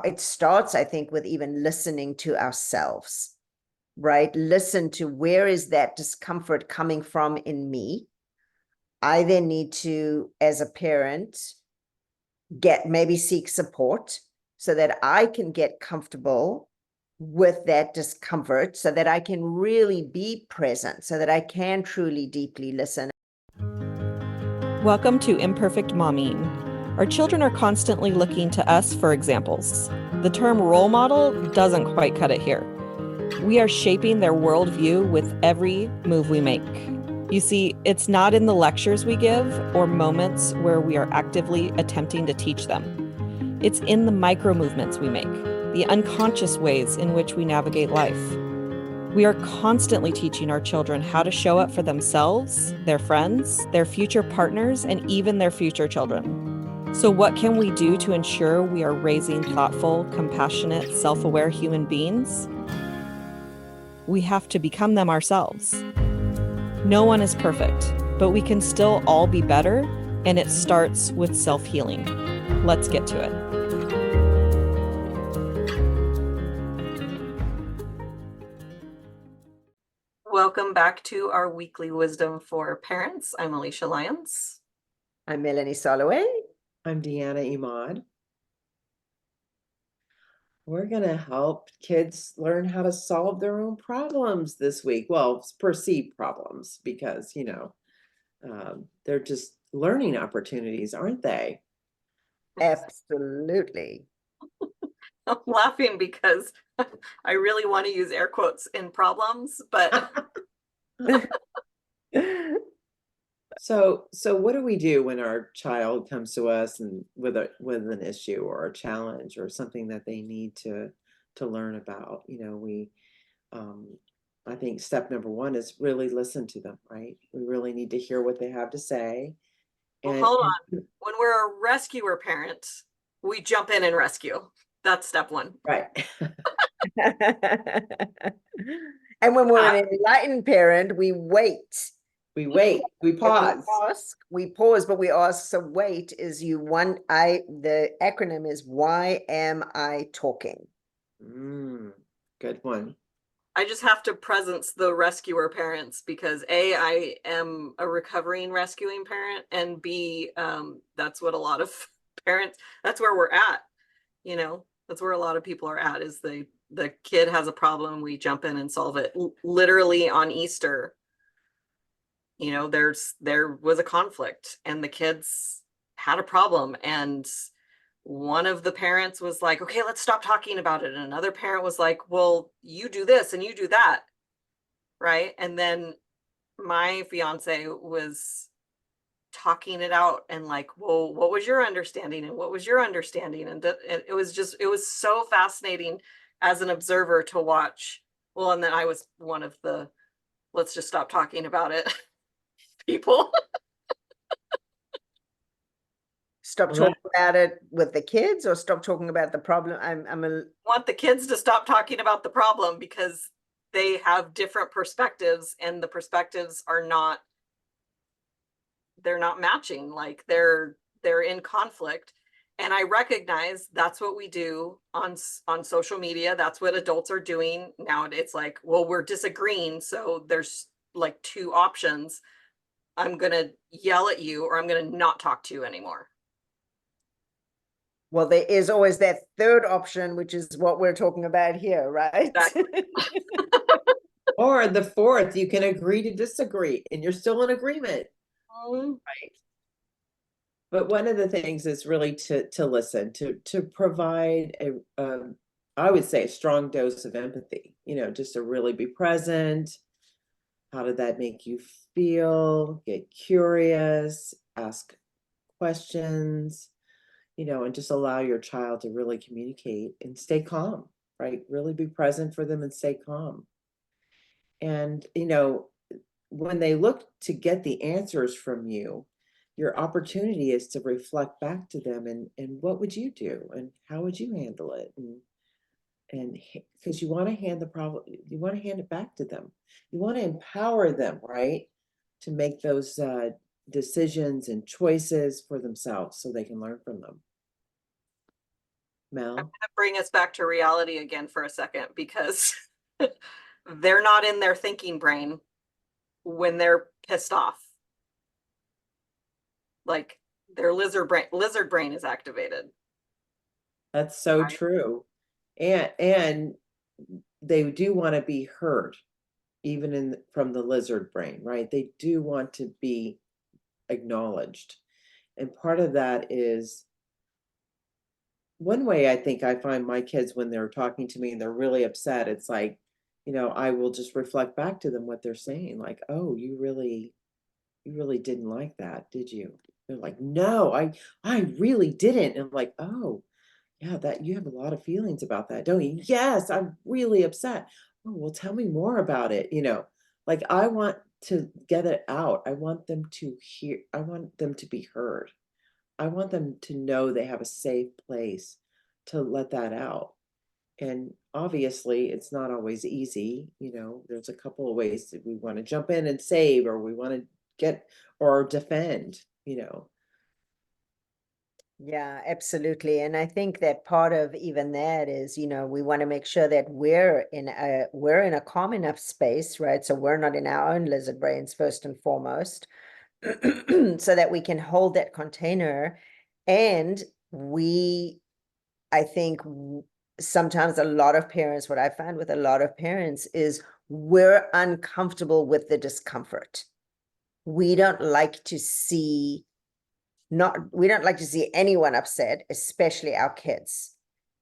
it starts, I think, with even listening to ourselves, right? Listen to where is that discomfort coming from in me. I then need to, as a parent, maybe seek support so that I can get comfortable with that discomfort, so that I can really be present, so that I can truly deeply listen. Welcome to Imperfect Momming. Our children are constantly looking to us for examples. The term role model doesn't quite cut it here. We are shaping their worldview with every move we make. You see, it's not in the lectures we give or moments where we are actively attempting to teach them. It's in the micro movements we make, the unconscious ways in which we navigate life. We are constantly teaching our children how to show up for themselves, their friends, their future partners, and even their future children. So what can we do to ensure we are raising thoughtful, compassionate, self-aware human beings? We have to become them ourselves. No one is perfect, but we can still all be better, and it starts with self-healing. Let's get to it. Welcome back to our weekly wisdom for parents. I'm Alysia Lyons. I'm Melanie Soloway. I'm Deanna Imad. We're going to help kids learn how to solve their own problems this week. Well, perceived problems, because, they're just learning opportunities, aren't they? Absolutely. I'm laughing because I really want to use air quotes in problems, but So what do we do when our child comes to us and with an issue or a challenge or something that they need to learn about? I think step number one is really listen to them, right? We really need to hear what they have to say. Well, hold on. When we're a rescuer parent, we jump in and rescue. That's step one. Right. And when we're an enlightened parent, we wait. We wait. We pause. We pause, but we ask. So wait is the acronym is why am I talking? Good one. I just have to presence the rescuer parents because A, I am a recovering rescuing parent, and B, that's what a lot of parents, that's where we're at. That's where a lot of people are at, is the kid has a problem, we jump in and solve it. Literally on Easter, there was a conflict and the kids had a problem, and one of the parents was like, okay, let's stop talking about it. And another parent was like, well, you do this and you do that. Right. And then my fiance was talking it out and like, well, what was your understanding? And what was your understanding? And it was so fascinating as an observer to watch. Well, and then I was one of the, let's just stop talking about it people. Stop talking about it with the kids, or stop talking about the problem? I want the kids to stop talking about the problem because they have different perspectives, and the perspectives are not, they're not matching. Like they're in conflict. And I recognize that's what we do on social media. That's what adults are doing now. It's like, well, we're disagreeing, so there's like two options. I'm going to yell at you, or I'm going to not talk to you anymore. Well, there is always that third option, which is what we're talking about here, right? Exactly. Or the fourth, you can agree to disagree and you're still in agreement. Right. But one of the things is really to listen, to provide I would say a strong dose of empathy, just to really be present. How did that make you feel? Get curious, ask questions, and just allow your child to really communicate and stay calm, right? Really be present for them and stay calm. And, when they look to get the answers from you, your opportunity is to reflect back to them and what would you do and how would you handle it? And because you want to hand it back to them. You want to empower them, right? To make those decisions and choices for themselves so they can learn from them. Mel? I'm going to bring us back to reality again for a second, because they're not in their thinking brain when they're pissed off. Like, their lizard brain is activated. That's so Right. true. And they do want to be heard, even from the lizard brain, right? They do want to be acknowledged. And part of that is, one way I think I find my kids, when they're talking to me and they're really upset, it's like, I will just reflect back to them what they're saying. Like, oh, you really didn't like that, did you? They're like, no, I really didn't. And I'm like, oh, yeah, that you have a lot of feelings about that, don't you? Yes, I'm really upset. Oh, well, tell me more about it. Like, I want to get it out. I want them to hear, I want them to be heard. I want them to know they have a safe place to let that out. And obviously, it's not always easy. There's a couple of ways that we want to jump in and save, or we want to get or defend. Yeah, absolutely. And I think that part of even that is, we want to make sure that we're in a calm enough space, right? So we're not in our own lizard brains first and foremost, so that we can hold that container. And I think sometimes a lot of parents, what I find with a lot of parents is we're uncomfortable with the discomfort. We don't like to see anyone upset, especially our kids.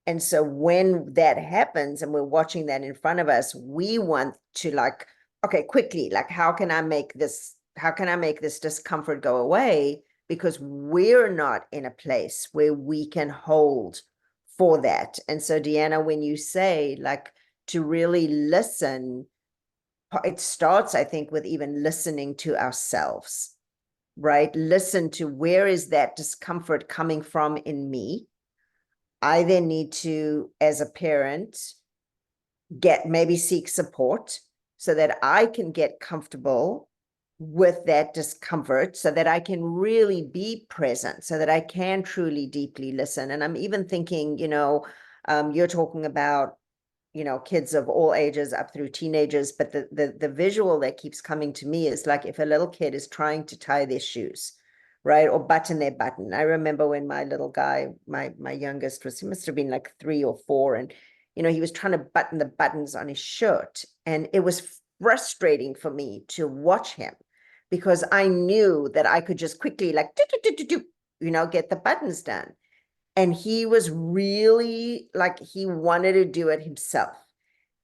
And so when that happens and we're watching that in front of us, we want to, like, okay, quickly, like, how can I make this discomfort go away? Because we're not in a place where we can hold for that. And so, Deanna, when you say, like, to really listen, it starts, I think, with even listening to ourselves, right? Listen to, where is that discomfort coming from in me? I then need to, as a parent, maybe seek support so that I can get comfortable with that discomfort, so that I can really be present, so that I can truly deeply listen. And I'm even thinking, you're talking about, kids of all ages up through teenagers, but the visual that keeps coming to me is like, if a little kid is trying to tie their shoes, right, or button their button. I remember when my little guy, my youngest, he must have been like 3 or 4, and he was trying to button the buttons on his shirt, and it was frustrating for me to watch him, because I knew that I could just quickly, like, get the buttons done. And he was really, like, he wanted to do it himself.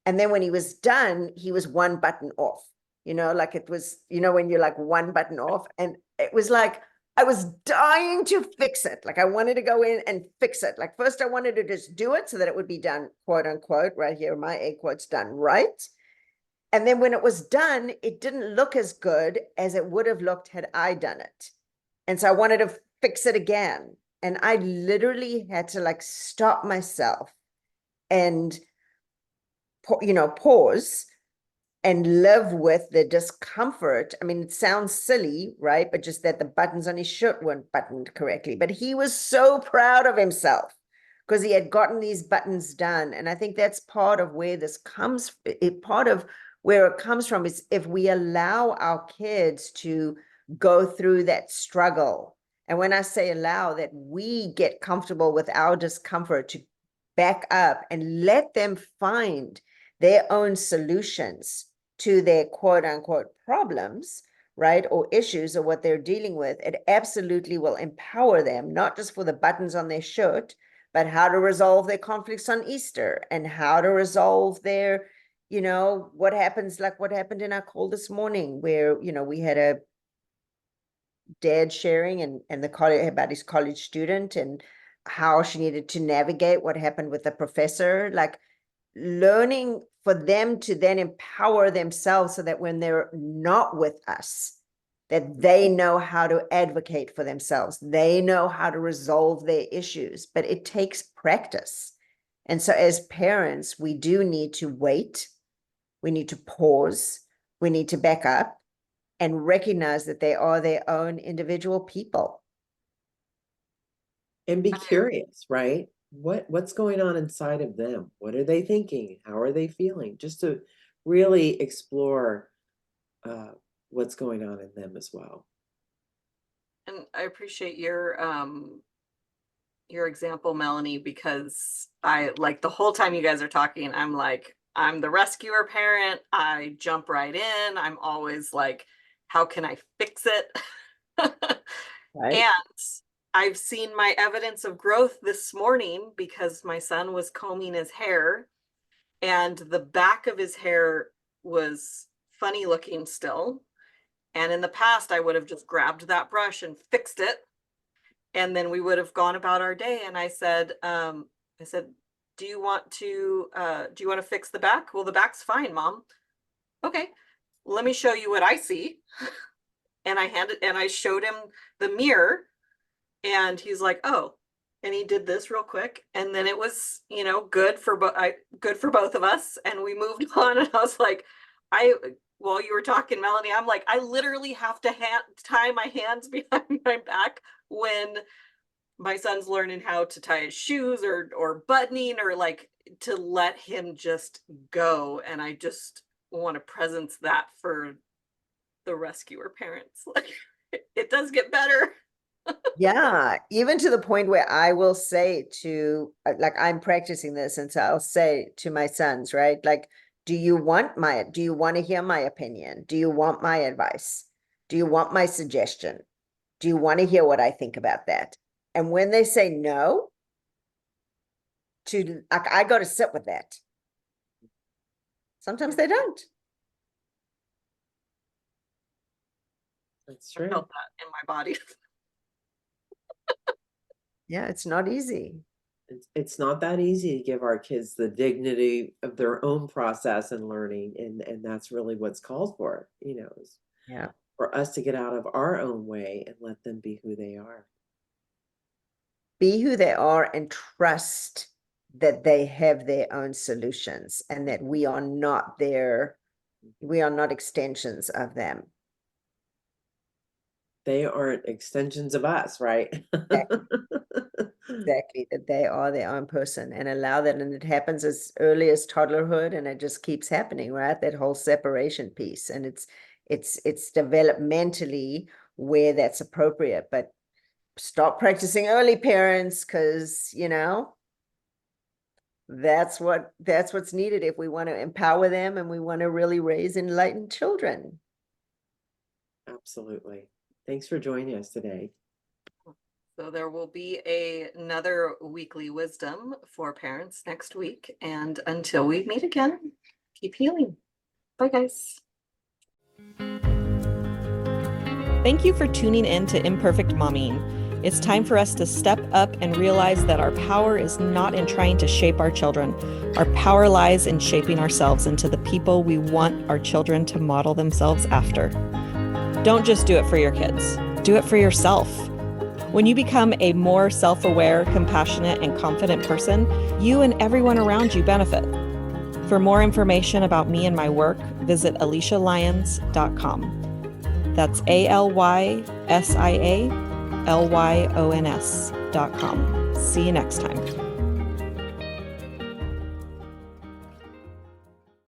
And then when he was done, he was one button off, like, it was, when you're like one button off. And it was like, I was dying to fix it. Like, I wanted to go in and fix it. Like, first I wanted to just do it so that it would be done, quote unquote, right here, my air quotes, done right. And then when it was done, it didn't look as good as it would have looked had I done it. And so I wanted to fix it again. And I literally had to, like, stop myself and, pause and live with the discomfort. I mean, it sounds silly, right? But just that the buttons on his shirt weren't buttoned correctly. But he was so proud of himself because he had gotten these buttons done. And I think that's part of where this comes, part of where it comes from, is if we allow our kids to go through that struggle. And when I say allow, that we get comfortable with our discomfort, to back up and let them find their own solutions to their quote unquote problems, right, or issues, or what they're dealing with, it absolutely will empower them, not just for the buttons on their shirt, but how to resolve their conflicts on Easter, and how to resolve their, what happened in our call this morning, where, we had a dad sharing and the college, about his college student, and how she needed to navigate what happened with the professor, like, learning for them to then empower themselves so that when they're not with us, that they know how to advocate for themselves. They know how to resolve their issues, but it takes practice. And so as parents, we do need to wait. We need to pause. We need to back up and recognize that they are their own individual people. And be curious, right? what's going on inside of them? What are they thinking? How are they feeling? Just to really explore what's going on in them as well. And I appreciate your example, Melanie, because I like the whole time you guys are talking, I'm like, I'm the rescuer parent. I jump right in. I'm always like, how can I fix it? Right. And I've seen my evidence of growth this morning because my son was combing his hair and the back of his hair was funny looking still. And in the past, I would have just grabbed that brush and fixed it. And then we would have gone about our day. And I said, do you want to fix the back? Well, the back's fine, Mom. Okay, let me show you what I see. And I showed him the mirror and he's like, oh, and he did this real quick. And then it was, good for both of us. And we moved on. And I was like, while you were talking, Melanie, I'm like, I literally have to tie my hands behind my back when my son's learning how to tie his shoes or buttoning or like to let him just go. And I just want to presence that for the rescuer parents. Like it does get better. Yeah, even to the point where I will say to, like, I'm practicing this, and so I'll say to my sons, right? Like, do you want to hear my opinion? Do you want my advice? Do you want my suggestion? Do you want to hear what I think about that? And when they say no, I got to sit with that. Sometimes they don't. That's true. I felt that in my body. Yeah, it's not easy. It's not that easy to give our kids the dignity of their own process and learning, and that's really what's called for, is Yeah. for us to get out of our own way and let them be who they are. Be who they are and trust that they have their own solutions and that we are not extensions of them. They aren't extensions of us, right? Exactly, that they are their own person, and allow that. And it happens as early as toddlerhood, and it just keeps happening, right? That whole separation piece. And it's developmentally where that's appropriate, but stop practicing early, parents, because that's what's needed if we want to empower them and we want to really raise enlightened children. Absolutely. Thanks for joining us today. So there will be another weekly wisdom for parents next week. And until we meet again, keep healing. Bye, guys. Thank you for tuning in to Imperfect Momming. It's time for us to step up and realize that our power is not in trying to shape our children. Our power lies in shaping ourselves into the people we want our children to model themselves after. Don't just do it for your kids. Do it for yourself. When you become a more self-aware, compassionate, and confident person, you and everyone around you benefit. For more information about me and my work, visit AlysiaLyons.com. That's ALYSIALYONS.com. See you next time.